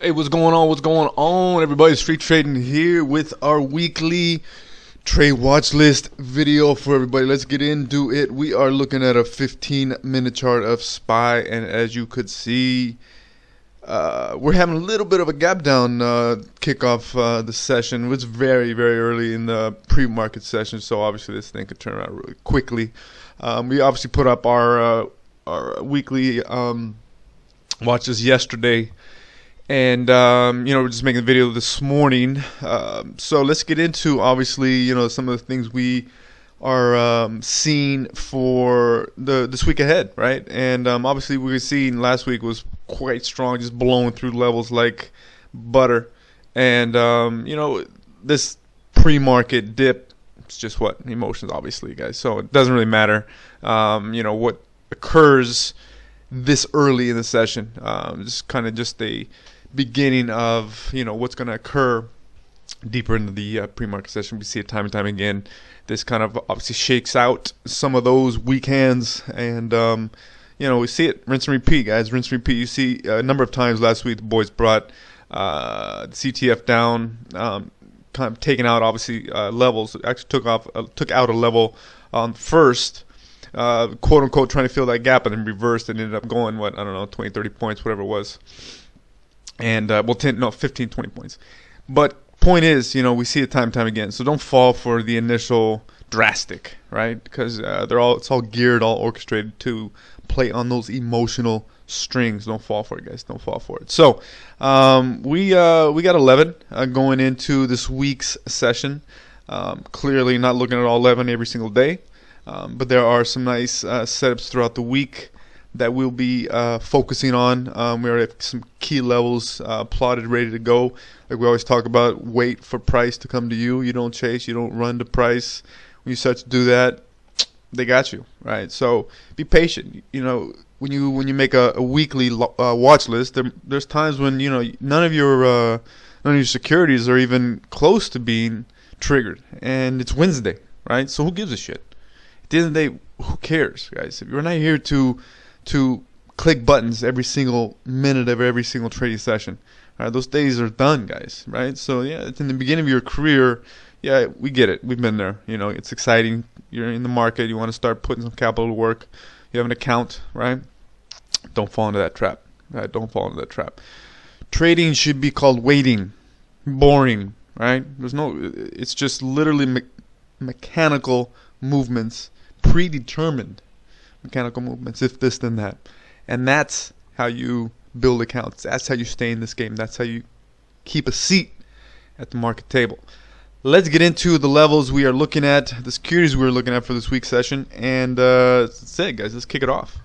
Hey, what's going on? What's going on? Everybody, Street Trading here with our weekly trade watch list video for everybody. Let's get into it. We are looking at a 15-minute chart of SPY, and as you could see, we're having a little bit of a gap down kickoff the session. It's very, very early in the pre-market session, so obviously this thing could turn around really quickly. We obviously put up our weekly watches yesterday. And we're just making a video this morning. So let's get into obviously some of the things we are seeing for this week ahead, right? And obviously we were seeing last week was quite strong, just blowing through levels like butter. And this pre-market dip, it's just what emotions, obviously, guys. So it doesn't really matter, what occurs this early in the session. Just kind of just a beginning of what's going to occur deeper into the pre-market session. We see it time and time again. This kind of obviously shakes out some of those weak hands, and we see it rinse and repeat, guys. Rinse and repeat. You see a number of times last week the boys brought the CTF down, kind of taking out obviously levels. Actually took out a level first. Quote unquote trying to fill that gap, and then reversed and ended up going 20, 30 points, whatever it was. And 15, 20 points. But point is, we see it time and time again. So don't fall for the initial drastic, right? Because it's all geared, all orchestrated to play on those emotional strings. Don't fall for it, guys. Don't fall for it. So we got 11 going into this week's session. Clearly not looking at all 11 every single day. But there are some nice setups throughout the week that we'll be focusing on. We already have some key levels plotted, ready to go. Like we always talk about, wait for price to come to you. You don't chase, you don't run to price. When you start to do that, they got you, right? So be patient. When you make a weekly watch list, there's times when none of your securities are even close to being triggered, and it's Wednesday, right? So who gives a shit? At the end of the day, who cares, guys? If you're not here to click buttons every single minute of every single trading session, all right, those days are done, guys, right? So yeah, it's in the beginning of your career. Yeah, we get it. We've been there. It's exciting. You're in the market. You want to start putting some capital to work. You have an account, right? Don't fall into that trap. Right? Don't fall into that trap. Trading should be called waiting. Boring, right? It's just literally mechanical movements, predetermined mechanical movements, if this then that. And that's how you build accounts. That's how you stay in this game. That's how you keep a seat at the market table. Let's get into the levels we are looking at, the securities we're looking at for this week's session, and that's it, guys. Let's kick it off.